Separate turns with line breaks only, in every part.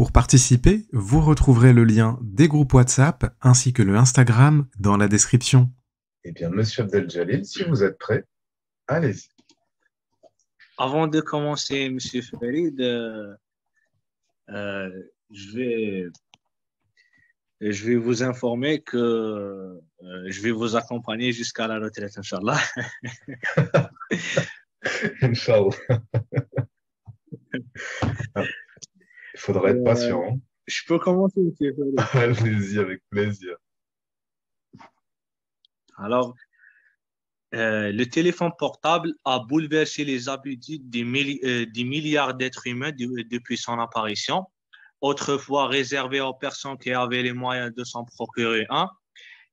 Pour participer, vous retrouverez le lien des groupes WhatsApp ainsi que le Instagram dans la description.
Eh bien, Monsieur Abdel-Jalil, si vous êtes prêt, allez-y.
Avant de commencer, Monsieur Farid, euh, je vais, je vais vous informer que je vais vous accompagner jusqu'à la retraite, Inch'Allah.
Inch'Allah. Il faudra être
Euh,
patient, hein.
je peux commencer, Monsieur Farid.
Allez-y avec plaisir.
Alors, le téléphone portable a bouleversé les habitudes des milliards d'êtres humains depuis son apparition. Autrefois réservé aux personnes qui avaient les moyens de s'en procurer un,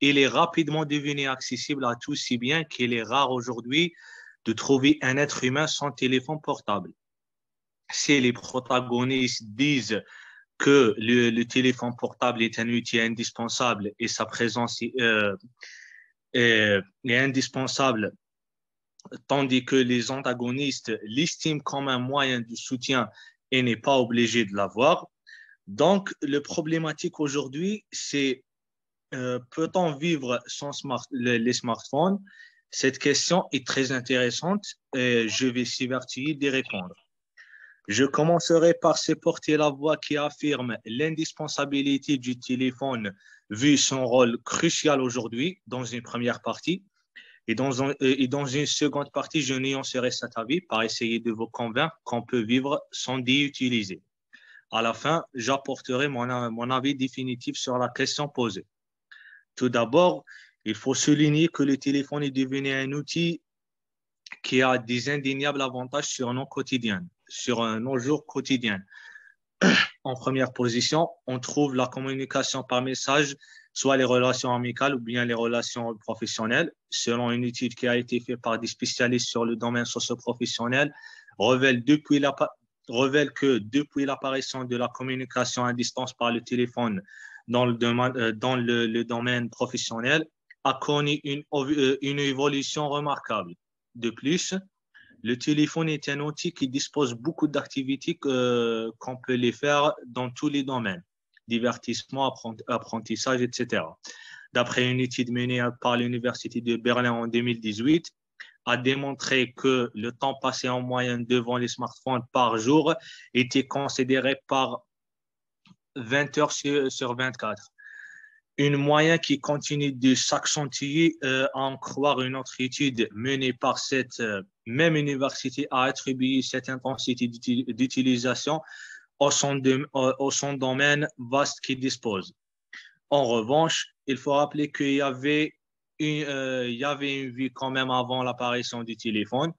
il est rapidement devenu accessible à tous, si bien qu'il est rare aujourd'hui de trouver un être humain sans téléphone portable. Si les protagonistes disent que le téléphone portable est un outil indispensable et sa présence est indispensable, tandis que les antagonistes l'estiment comme un moyen de soutien et n'est pas obligé de l'avoir. Donc, le problématique aujourd'hui, c'est peut-on vivre sans les smartphones? Cette question est très intéressante et je vais s'évertuer d'y répondre. Je commencerai par supporter la voix qui affirme l'indispensabilité du téléphone vu son rôle crucial aujourd'hui dans une première partie. Et dans une seconde partie, je nuancerai cet avis par essayer de vous convaincre qu'on peut vivre sans d'y utiliser. À la fin, j'apporterai mon avis définitif sur la question posée. Tout d'abord, il faut souligner que le téléphone est devenu un outil qui a des indéniables avantages sur nos quotidiens, sur nos jours quotidiens. En première position, on trouve la communication par message, soit les relations amicales ou bien les relations professionnelles. Selon une étude qui a été faite par des spécialistes sur le domaine socio-professionnel, révèle, révèle que depuis l'apparition de la communication à distance par le téléphone dans le domaine professionnel, a connu une évolution remarquable. De plus, le téléphone est un outil qui dispose beaucoup d'activités qu'on peut les faire dans tous les domaines, divertissement, apprentissage, etc. D'après une étude menée par l'Université de Berlin en 2018, a démontré que le temps passé en moyenne devant les smartphones par jour était considéré par 20 heures sur 24. Une moyenne qui continue de s'accentuer, à en croire une autre étude menée par cette même université a attribué cette intensité d'utilisation au son domaine vaste qu'il dispose. En revanche, il faut rappeler il y avait une vie quand même avant l'apparition du téléphone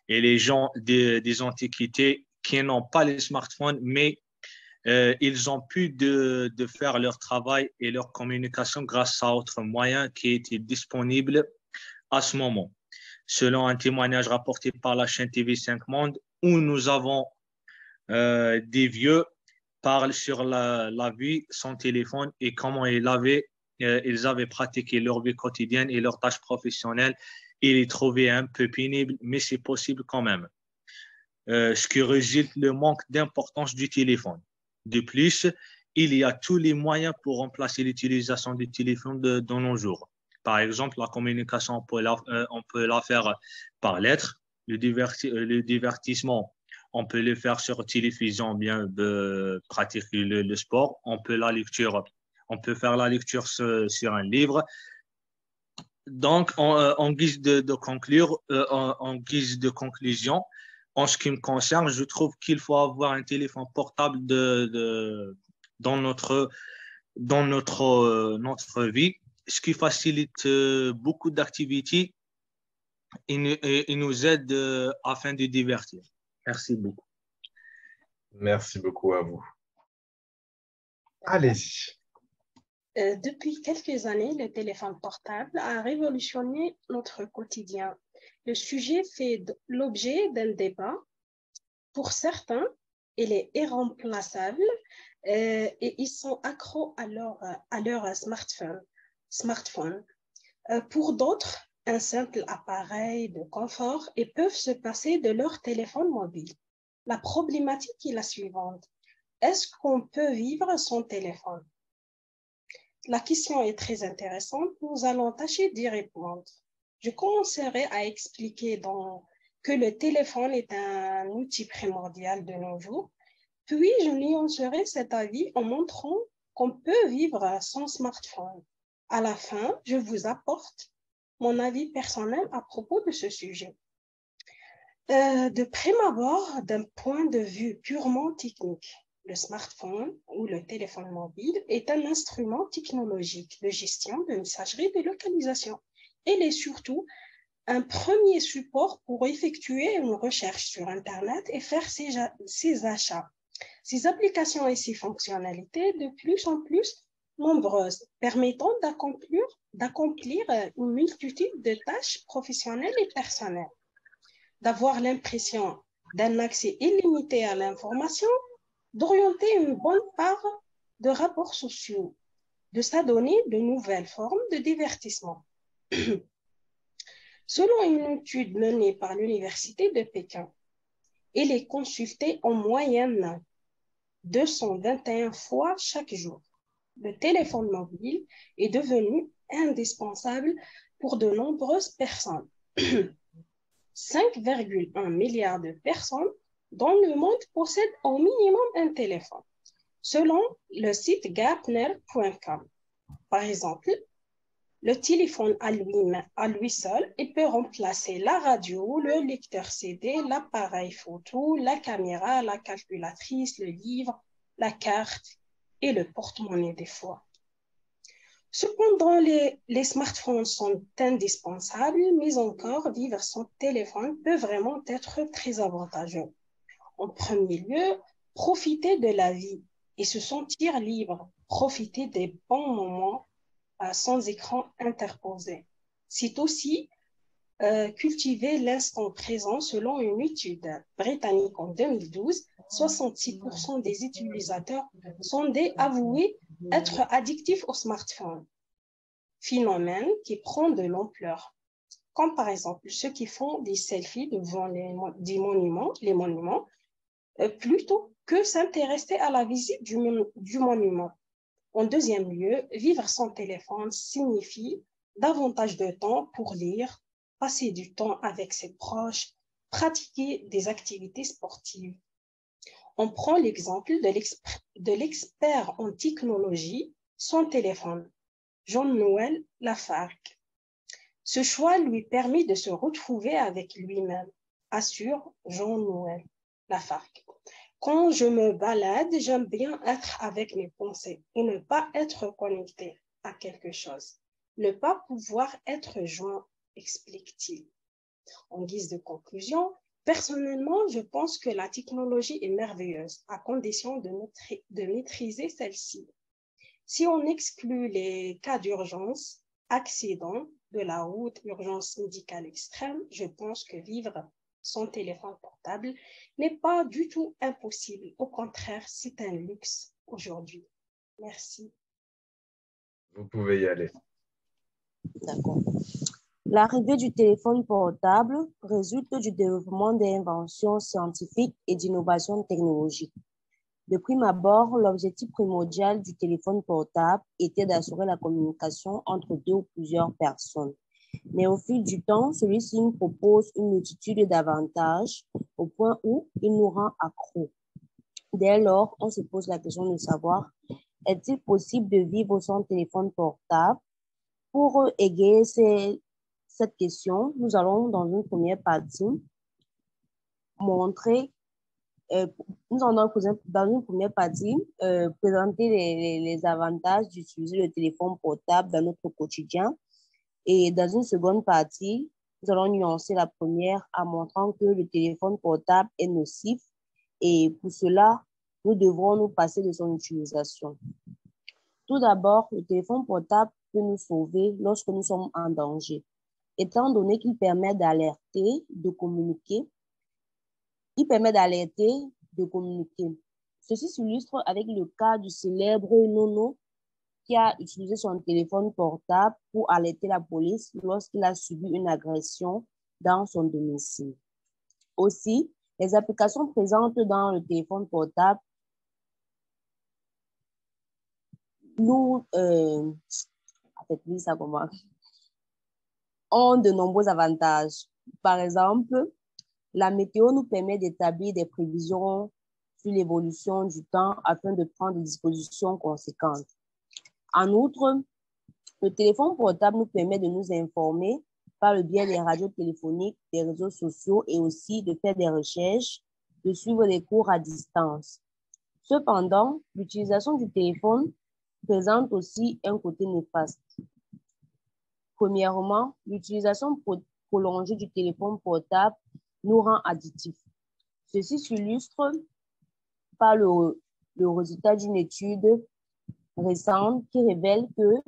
et les gens des antiquités qui n'ont pas les smartphones, mais ils ont pu de faire leur travail et leur communication grâce à autres moyens qui étaient disponibles à ce moment. Selon un témoignage rapporté par la chaîne TV5 Monde, où nous avons des vieux parlent sur la vie sans téléphone et comment ils avaient pratiqué leur vie quotidienne et leurs tâches professionnelles. Ils les trouvaient un peu pénibles, mais c'est possible quand même. Ce qui résulte le manque d'importance du téléphone. De plus, il y a tous les moyens pour remplacer l'utilisation du téléphone de nos jours. Par exemple, la communication, on peut la faire par lettres. Le divertissement, on peut le faire sur télévision, bien de pratiquer le sport. On peut faire la lecture sur un livre. Donc, en guise de conclure, en guise de conclusion, en ce qui me concerne, je trouve qu'il faut avoir un téléphone portable dans notre vie, ce qui facilite beaucoup d'activités et nous aide afin de divertir. Merci beaucoup.
Merci beaucoup à vous. Allez-y.
Depuis quelques années, le téléphone portable a révolutionné notre quotidien. Le sujet fait l'objet d'un débat. Pour certains, il est irremplaçable et ils sont accros à leur smartphone. Pour d'autres, un simple appareil de confort et peuvent se passer de leur téléphone mobile. La problématique est la suivante. est-ce qu'on peut vivre sans téléphone? La question est très intéressante. Nous allons tâcher d'y répondre. Je commencerai à expliquer que le téléphone est un outil primordial de nos jours. Puis, je nuancerai cet avis en montrant qu'on peut vivre sans smartphone. À la fin, je vous apporte mon avis personnel à propos de ce sujet. De prime abord, d'un point de vue purement technique, le smartphone ou le téléphone mobile est un instrument technologique de gestion de messagerie et de localisation. Il est surtout un premier support pour effectuer une recherche sur Internet et faire ses achats. Ces applications et ces fonctionnalités de plus en plus nombreuses, permettant d'accomplir une multitude de tâches professionnelles et personnelles, d'avoir l'impression d'un accès illimité à l'information, d'orienter une bonne part de rapports sociaux, de s'adonner de nouvelles formes de divertissement. Selon une étude menée par l'Université de Pékin, il est consulté en moyenne 221 fois chaque jour. Le téléphone mobile est devenu indispensable pour de nombreuses personnes. 5,1 milliards de personnes dans le monde possèdent au minimum un téléphone, selon le site Gartner.com. Par exemple, le téléphone à lui seul, il peut remplacer la radio, le lecteur CD, l'appareil photo, la caméra, la calculatrice, le livre, la carte et le porte-monnaie des fois. Cependant, les smartphones sont indispensables, mais encore, vivre sans téléphone peut vraiment être très avantageux. En premier lieu, profiter de la vie et se sentir libre, profiter des bons moments sans écran interposé. C'est aussi cultiver l'instant présent selon une étude britannique en 2012. 66% des utilisateurs sont avoués être addictifs au smartphone. Phénomène qui prend de l'ampleur, comme par exemple ceux qui font des selfies devant les monuments, plutôt que s'intéresser à la visite du monument. En deuxième lieu, vivre sans téléphone signifie davantage de temps pour lire, passer du temps avec ses proches, pratiquer des activités sportives. On prend l'exemple de l'expert en technologie sans téléphone, Jean-Noël Lafargue. Ce choix lui permet de se retrouver avec lui-même, assure Jean-Noël Lafargue. Quand je me balade, j'aime bien être avec mes pensées et ne pas être connecté à quelque chose. Ne pas pouvoir être joint, explique-t-il. En guise de conclusion, personnellement, je pense que la technologie est merveilleuse à condition de maîtriser celle-ci. Si on exclut les cas d'urgence, accident de la route, urgence médicale extrême, je pense que vivre sans téléphone portable n'est pas du tout impossible. Au contraire, c'est un luxe aujourd'hui. Merci.
Vous pouvez y aller.
D'accord. L'arrivée du téléphone portable résulte du développement des inventions scientifiques et d'innovations technologiques. De prime abord, l'objectif primordial du téléphone portable était d'assurer la communication entre deux ou plusieurs personnes. Mais au fil du temps, celui-ci nous propose une multitude d'avantages au point où il nous rend accros. Dès lors, on se pose la question de savoir, est-il possible de vivre sans téléphone portable? Pour égayer cette question, nous allons dans une première partie présenter les avantages d'utiliser le téléphone portable dans notre quotidien. Et dans une seconde partie, nous allons nuancer la première en montrant que le téléphone portable est nocif et pour cela, nous devrons nous passer de son utilisation. Tout d'abord, le téléphone portable peut nous sauver lorsque nous sommes en danger, étant donné qu'il permet d'alerter, de communiquer. Ceci s'illustre avec le cas du célèbre Nono qui a utilisé son téléphone portable pour alerter la police lorsqu'il a subi une agression dans son domicile. Aussi, les applications présentes dans le téléphone portable nous, en fait, oui, ça comment, ont de nombreux avantages. Par exemple, la météo nous permet d'établir des prévisions sur l'évolution du temps afin de prendre des dispositions conséquentes. En outre, le téléphone portable nous permet de nous informer par le biais des radios téléphoniques, des réseaux sociaux et aussi de faire des recherches, de suivre des cours à distance. Cependant, l'utilisation du téléphone présente aussi un côté néfaste. Premièrement, l'utilisation prolongée du téléphone portable nous rend addictifs. Ceci s'illustre par le résultat d'une étude récente qui révèle que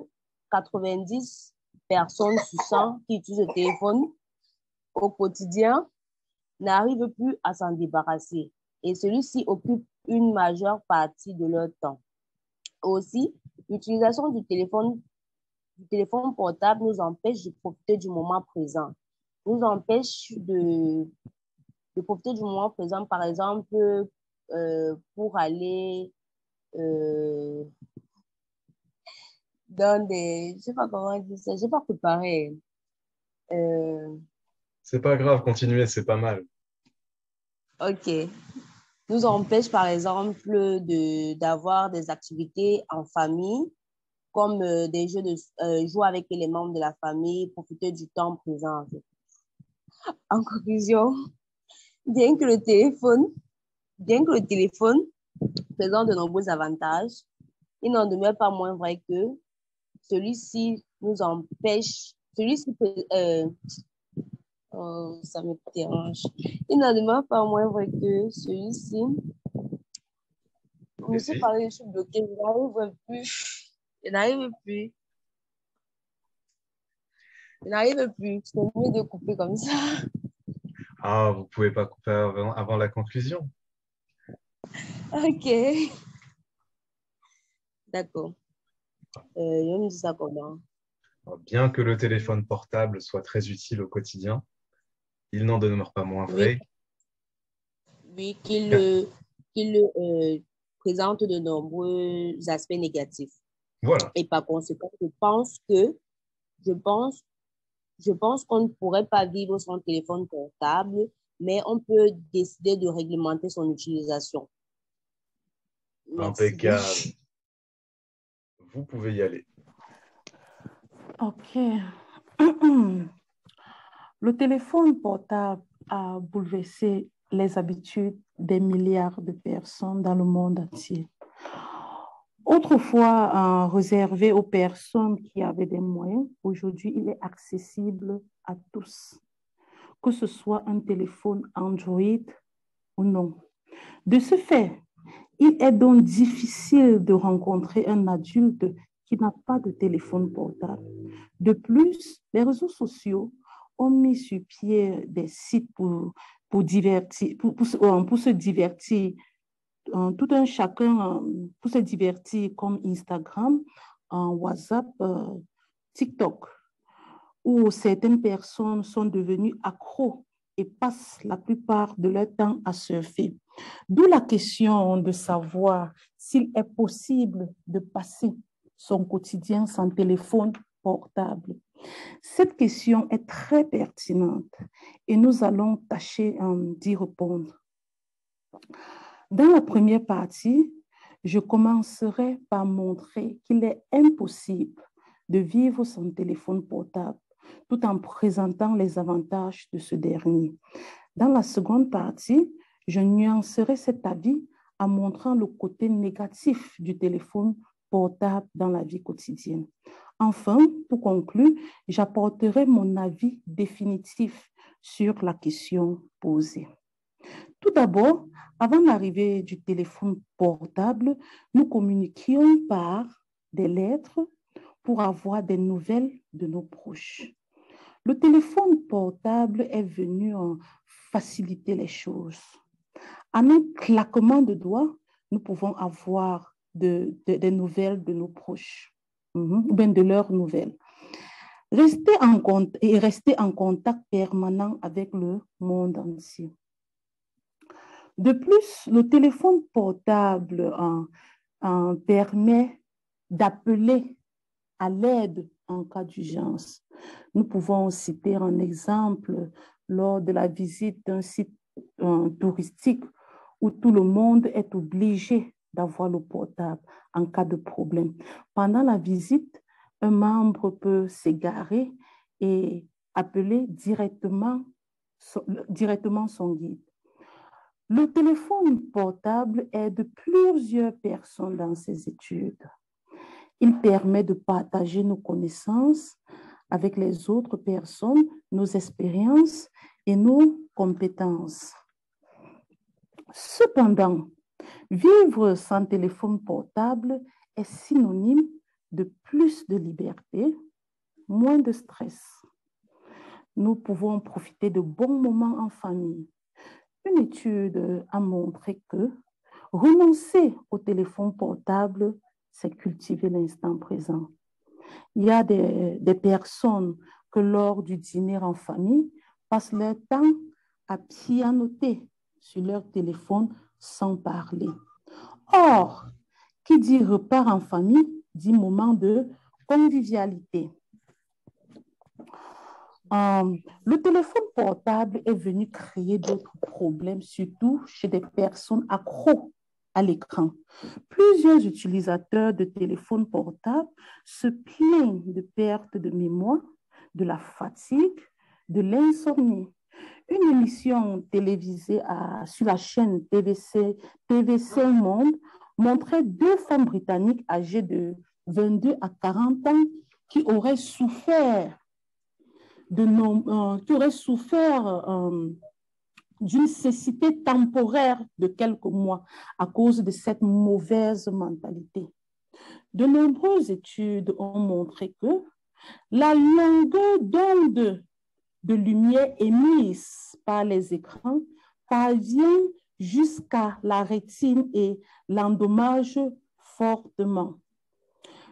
90 personnes sur 100 qui utilisent le téléphone au quotidien n'arrivent plus à s'en débarrasser et celui-ci occupe une majeure partie de leur temps. Aussi, l'utilisation du téléphone portable nous empêche de profiter du moment présent. Nous empêche de profiter du moment présent, par exemple, pour aller dans des... Je ne sais pas comment dire ça, je n'ai pas préparé.
C'est pas grave, continuez, c'est pas mal.
OK. Nous empêche, par exemple, d'avoir des activités en famille, comme des jeux jouer avec les membres de la famille, profiter du temps présent. En conclusion, bien que le téléphone présente de nombreux avantages, il n'en demeure pas moins vrai que celui-ci nous empêche, ça me dérange. Il n'en demeure pas moins vrai que celui-ci, je me suis parlé, je suis bloquée, je n'arrive plus, c'est mieux de couper comme ça.
Ah, vous pouvez pas couper avant la conclusion.
OK. D'accord. Je me dis ça comment?
Bien que le téléphone portable soit très utile au quotidien, il n'en demeure pas moins vrai.
Oui, qu'il présente de nombreux aspects négatifs.
Voilà.
Et par conséquent, je pense qu'on ne pourrait pas vivre sans téléphone portable, mais on peut décider de réglementer son utilisation. Merci.
Impeccable. Vous pouvez y aller.
OK. Le téléphone portable a bouleversé les habitudes des milliards de personnes dans le monde entier. Autrefois réservé aux personnes qui avaient des moyens, aujourd'hui, il est accessible à tous, que ce soit un téléphone Android ou non. De ce fait, il est donc difficile de rencontrer un adulte qui n'a pas de téléphone portable. De plus, les réseaux sociaux ont mis sur pied des sites pour se divertir, tout un chacun pour se divertir, comme Instagram, WhatsApp, TikTok, où certaines personnes sont devenues accros et passent la plupart de leur temps à surfer. D'où la question de savoir s'il est possible de passer son quotidien sans téléphone portable. Cette question est très pertinente et nous allons tâcher d'y répondre. Dans la première partie, je commencerai par montrer qu'il est impossible de vivre sans téléphone portable, tout en présentant les avantages de ce dernier. Dans la seconde partie, je nuancerai cet avis en montrant le côté négatif du téléphone portable dans la vie quotidienne. Enfin, pour conclure, j'apporterai mon avis définitif sur la question posée. Tout d'abord, avant l'arrivée du téléphone portable, nous communiquions par des lettres pour avoir des nouvelles de nos proches. Le téléphone portable est venu faciliter les choses. En un claquement de doigts, nous pouvons avoir des nouvelles de nos proches, ou bien de leurs nouvelles. Rester en contact permanent avec le monde entier. De plus, le téléphone portable permet d'appeler à l'aide en cas d'urgence. Nous pouvons citer un exemple lors de la visite d'un site touristique où tout le monde est obligé d'avoir le portable en cas de problème. Pendant la visite, un membre peut s'égarer et appeler directement son guide. Le téléphone portable aide plusieurs personnes dans ces études. Il permet de partager nos connaissances avec les autres personnes, nos expériences et nos compétences. Cependant, vivre sans téléphone portable est synonyme de plus de liberté, moins de stress. Nous pouvons profiter de bons moments en famille. Une étude a montré que renoncer au téléphone portable, c'est cultiver l'instant présent. Il y a des personnes que lors du dîner en famille passent leur temps à pianoter sur leur téléphone sans parler. Or, qui dit repas en famille dit moment de convivialité. Le téléphone portable est venu créer d'autres problèmes, surtout chez des personnes accros à l'écran. Plusieurs utilisateurs de téléphones portables se plaignent de perte de mémoire, de la fatigue, de l'insomnie. Une émission télévisée sur la chaîne TVC Monde montrait 2 femmes britanniques âgées de 22 à 40 ans qui auraient souffert d'une cécité temporaire de quelques mois à cause de cette mauvaise mentalité. De nombreuses études ont montré que la longueur d'onde de lumière émise par les écrans parvient jusqu'à la rétine et l'endommage fortement.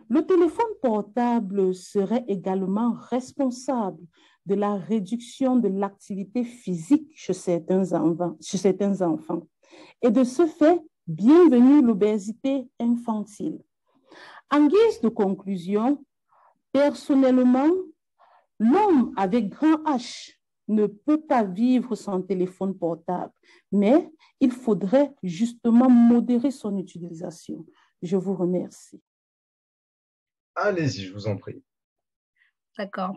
Le téléphone portable serait également responsable de la réduction de l'activité physique chez certains enfants. Et de ce fait, bienvenue l'obésité infantile. En guise de conclusion, personnellement, l'homme avec grand H ne peut pas vivre sans téléphone portable, mais il faudrait justement modérer son utilisation. Je vous remercie.
Allez-y, je vous en prie.
D'accord.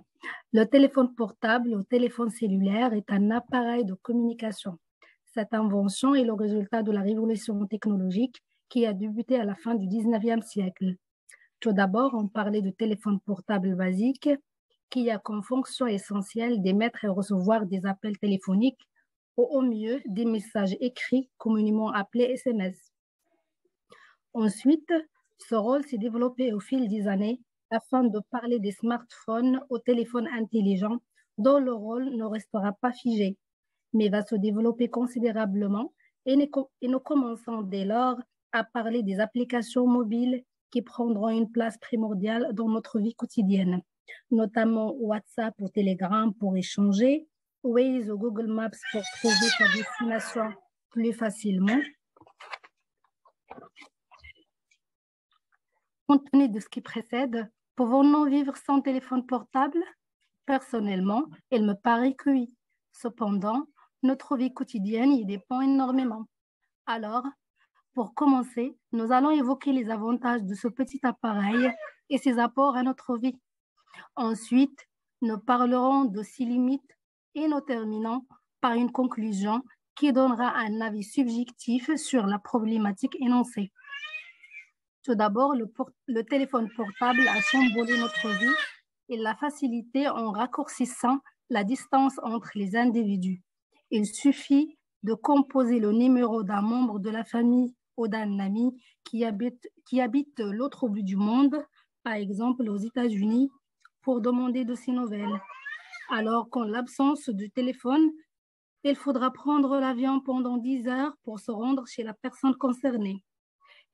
Le téléphone portable ou téléphone cellulaire est un appareil de communication. Cette invention est le résultat de la révolution technologique qui a débuté à la fin du 19e siècle. Tout d'abord, on parlait de téléphone portable basique qui a comme fonction essentielle d'émettre et recevoir des appels téléphoniques ou au mieux des messages écrits communément appelés SMS. Ensuite, ce rôle s'est développé au fil des années afin de parler des smartphones aux téléphones intelligents dont le rôle ne restera pas figé, mais va se développer considérablement et nous commençons dès lors à parler des applications mobiles qui prendront une place primordiale dans notre vie quotidienne, notamment WhatsApp ou Telegram pour échanger, Waze ou Google Maps pour trouver sa destination plus facilement. Compte tenu de ce qui précède, pouvons-nous vivre sans téléphone portable? Personnellement, il me paraît que oui. Cependant, notre vie quotidienne y dépend énormément. Alors, pour commencer, nous allons évoquer les avantages de ce petit appareil et ses apports à notre vie. Ensuite, nous parlerons de ses limites et nous terminons par une conclusion qui donnera un avis subjectif sur la problématique énoncée. Tout d'abord, le téléphone portable a chamboulé notre vie et l'a facilité en raccourcissant la distance entre les individus. Il suffit de composer le numéro d'un membre de la famille ou d'un ami qui habite l'autre bout du monde, par exemple aux États-Unis, pour demander de ses nouvelles. Alors qu'en l'absence du téléphone, il faudra prendre l'avion pendant 10 heures pour se rendre chez la personne concernée.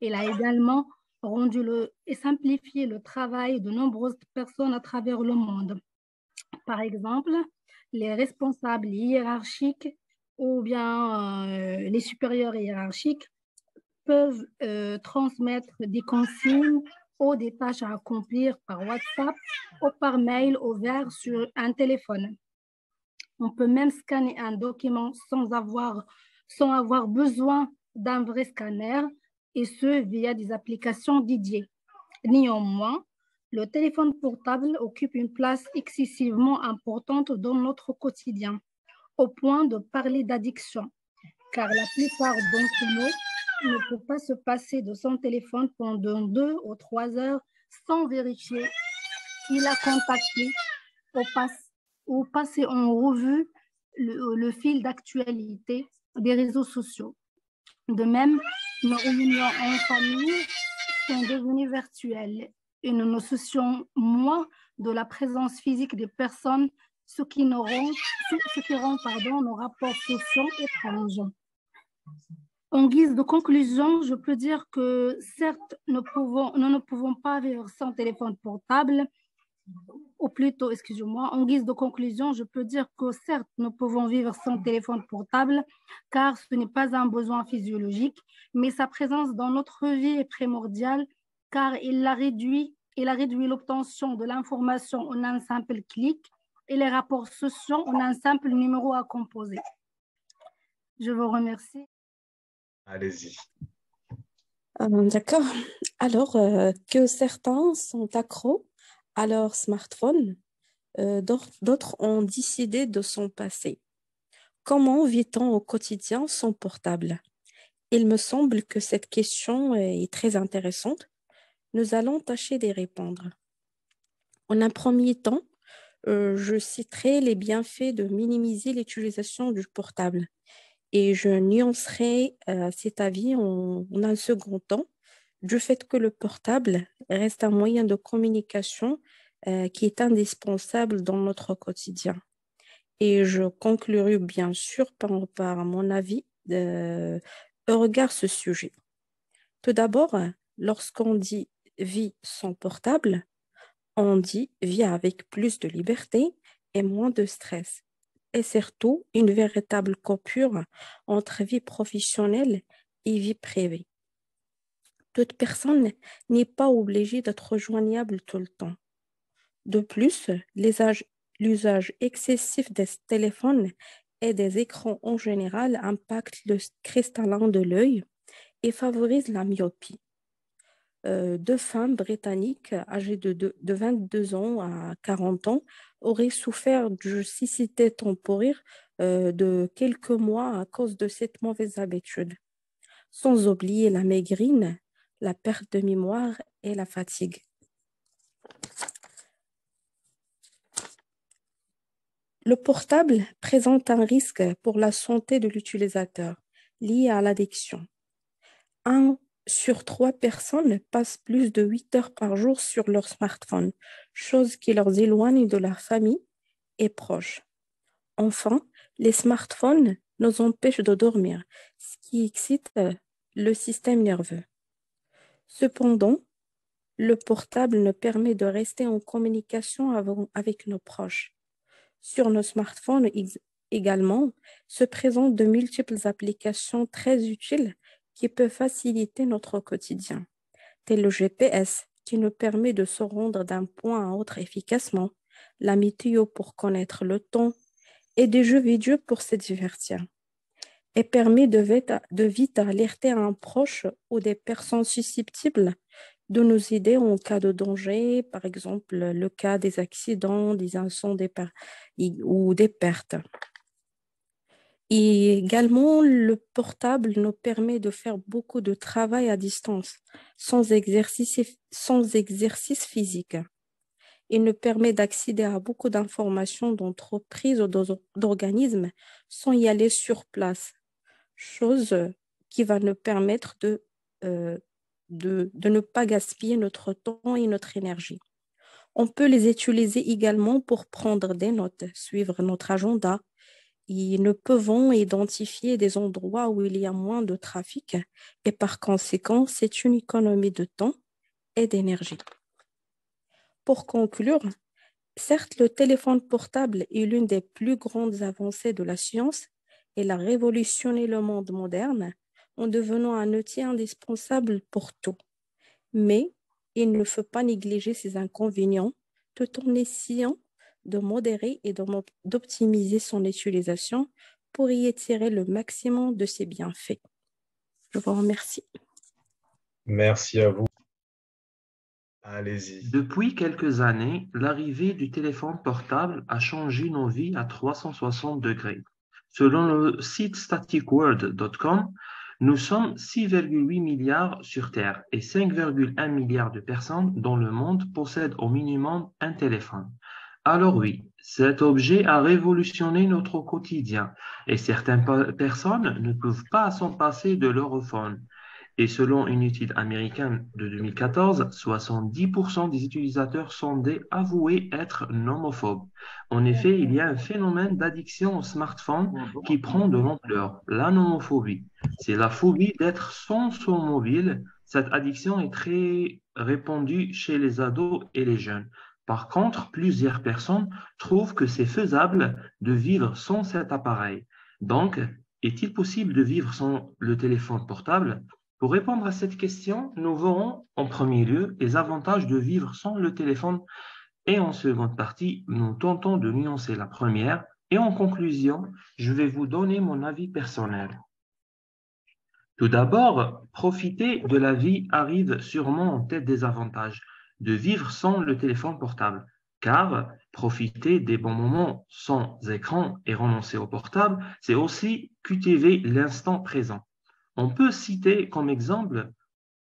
Il a également rendu et simplifié le travail de nombreuses personnes à travers le monde. Par exemple, les responsables hiérarchiques ou bien les supérieurs hiérarchiques peuvent transmettre des consignes ou des tâches à accomplir par WhatsApp ou par mail ouvert sur un téléphone. On peut même scanner un document sans avoir besoin d'un vrai scanner, et ce, via des applications dédiées. Néanmoins, le téléphone portable occupe une place excessivement importante dans notre quotidien, au point de parler d'addiction, car la plupart d'entre nous ne peut pas se passer de son téléphone pendant 2 ou 3 heures sans vérifier s'il a contacté ou passer en revue le fil d'actualité des réseaux sociaux. De même, nos réunions en famille sont devenues virtuelles et nous nous soucions moins de la présence physique des personnes, ce qui rend nos rapports sociaux étranges. En guise de conclusion, je peux dire que certes, nous ne pouvons pas vivre sans téléphone portable, ou plutôt, excusez-moi, en guise de conclusion, je peux dire que certes, nous pouvons vivre sans téléphone portable, car ce n'est pas un besoin physiologique, mais sa présence dans notre vie est primordiale, car il a réduit l'obtention de l'information en un simple clic et les rapports sociaux en un simple numéro à composer. Je vous remercie.
Allez-y.
D'accord. Alors que certains sont accros à leur smartphone, d'autres ont décidé de s'en passer. Comment vit-on au quotidien sans portable? Il me semble que cette question est très intéressante. Nous allons tâcher d'y répondre. En un premier temps, je citerai les bienfaits de minimiser l'utilisation du portable. Et je nuancerai cet avis en un second temps du fait que le portable reste un moyen de communication qui est indispensable dans notre quotidien. Et je conclurai bien sûr par mon avis au regard de ce sujet. Tout d'abord, lorsqu'on dit vie sans portable, on dit vie avec plus de liberté et moins de stress. Et surtout, une véritable coupure entre vie professionnelle et vie privée. Toute personne n'est pas obligée d'être joignable tout le temps. De plus, l'usage excessif des téléphones et des écrans en général impacte le cristallin de l'œil et favorise la myopie. 2 femmes britanniques âgées de 22 ans à 40 ans auraient souffert de cécité temporaire de quelques mois à cause de cette mauvaise habitude. Sans oublier la maigrine, la perte de mémoire et la fatigue. Le portable présente un risque pour la santé de l'utilisateur lié à l'addiction. 1 sur 3 personnes passent plus de 8 heures par jour sur leur smartphone, chose qui leur éloigne de leur famille et proches. Enfin, les smartphones nous empêchent de dormir, ce qui excite le système nerveux. Cependant, le portable nous permet de rester en communication avec nos proches. Sur nos smartphones également se présentent de multiples applications très utiles qui peuvent faciliter notre quotidien, tel le GPS qui nous permet de se rendre d'un point à l'autre efficacement, la météo pour connaître le temps et des jeux vidéo pour se divertir. Et permet de vite alerter un proche ou des personnes susceptibles de nous aider en cas de danger, par exemple le cas des accidents, des incendies ou des pertes. Et également, le portable nous permet de faire beaucoup de travail à distance, sans exercice physique. Il nous permet d'accéder à beaucoup d'informations d'entreprises ou d'organismes sans y aller sur place, chose qui va nous permettre de ne pas gaspiller notre temps et notre énergie. On peut les utiliser également pour prendre des notes, suivre notre agenda, et nous pouvons identifier des endroits où il y a moins de trafic et par conséquent, c'est une économie de temps et d'énergie. Pour conclure, certes, le téléphone portable est l'une des plus grandes avancées de la science. Il a révolutionné le monde moderne en devenant un outil indispensable pour tout. Mais Il ne faut pas négliger ces inconvénients tout en essayant de modérer et d'optimiser son utilisation pour y tirer le maximum de ses bienfaits. Je vous remercie.
Merci à vous. Allez-y.
Depuis quelques années, l'arrivée du téléphone portable a changé nos vies à 360 degrés. Selon le site staticworld.com, nous sommes 6,8 milliards sur Terre et 5,1 milliards de personnes dans le monde possèdent au minimum un téléphone. Alors oui, cet objet a révolutionné notre quotidien et certaines personnes ne peuvent pas s'en passer de leur phone. Et selon une étude américaine de 2014, 70% des utilisateurs sondés avouaient être nomophobes. En effet, il y a un phénomène d'addiction au smartphone qui prend de l'ampleur, la nomophobie. C'est la phobie d'être sans son mobile. Cette addiction est très répandue chez les ados et les jeunes. Par contre, plusieurs personnes trouvent que c'est faisable de vivre sans cet appareil. Donc, est-il possible de vivre sans le téléphone portable? Pour répondre à cette question, nous verrons en premier lieu les avantages de vivre sans le téléphone et en seconde partie, nous tentons de nuancer la première et en conclusion, je vais vous donner mon avis personnel. Tout d'abord, profiter de la vie arrive sûrement en tête des avantages de vivre sans le téléphone portable, car profiter des bons moments sans écran et renoncer au portable, c'est aussi cultiver l'instant présent. On peut citer comme exemple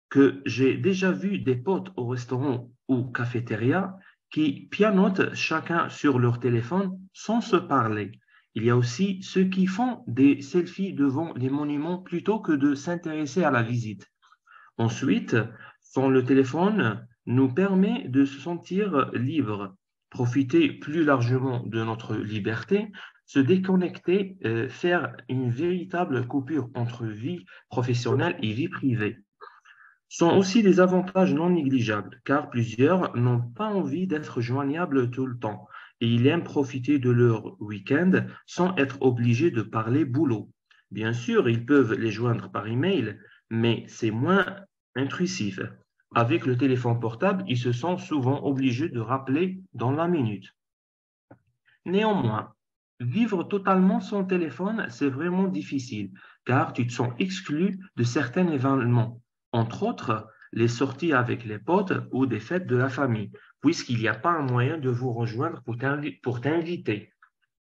que j'ai déjà vu des potes au restaurant ou cafétéria qui pianotent chacun sur leur téléphone sans se parler. Il y a aussi ceux qui font des selfies devant les monuments plutôt que de s'intéresser à la visite. Ensuite, sans le téléphone nous permet de se sentir libre, profiter plus largement de notre liberté, se déconnecter, faire une véritable coupure entre vie professionnelle et vie privée. Sont aussi des avantages non négligeables, car plusieurs n'ont pas envie d'être joignables tout le temps et ils aiment profiter de leur week-end sans être obligés de parler boulot. Bien sûr, ils peuvent les joindre par email, mais c'est moins intrusif. Avec le téléphone portable, ils se sont souvent obligés de rappeler dans la minute. Néanmoins, vivre totalement sans téléphone, c'est vraiment difficile, car tu te sens exclu de certains événements, entre autres les sorties avec les potes ou des fêtes de la famille, puisqu'il n'y a pas un moyen de vous rejoindre pour t'inviter.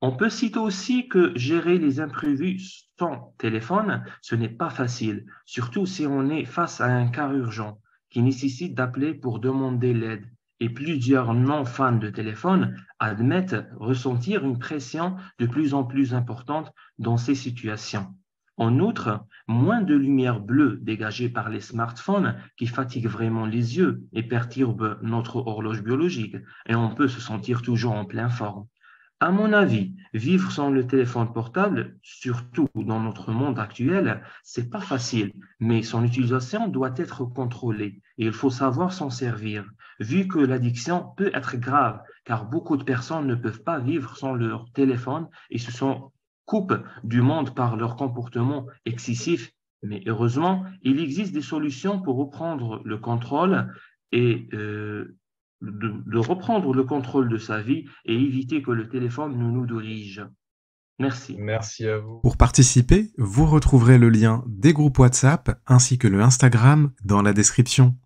On peut citer aussi que gérer les imprévus sans téléphone, ce n'est pas facile, surtout si on est face à un cas urgent qui nécessite d'appeler pour demander l'aide. Et plusieurs non-fans de téléphone admettent ressentir une pression de plus en plus importante dans ces situations. En outre, moins de lumière bleue dégagée par les smartphones qui fatiguent vraiment les yeux et perturbent notre horloge biologique, et on peut se sentir toujours en pleine forme. À mon avis, vivre sans le téléphone portable, surtout dans notre monde actuel, c'est pas facile, mais son utilisation doit être contrôlée et il faut savoir s'en servir, vu que l'addiction peut être grave, car beaucoup de personnes ne peuvent pas vivre sans leur téléphone et se coupent du monde par leur comportement excessif. Mais heureusement, il existe des solutions pour reprendre le contrôle et de reprendre le contrôle de sa vie et éviter que le téléphone ne nous dirige. Merci.
Merci à vous.
Pour participer, vous retrouverez le lien des groupes WhatsApp ainsi que le Instagram dans la description.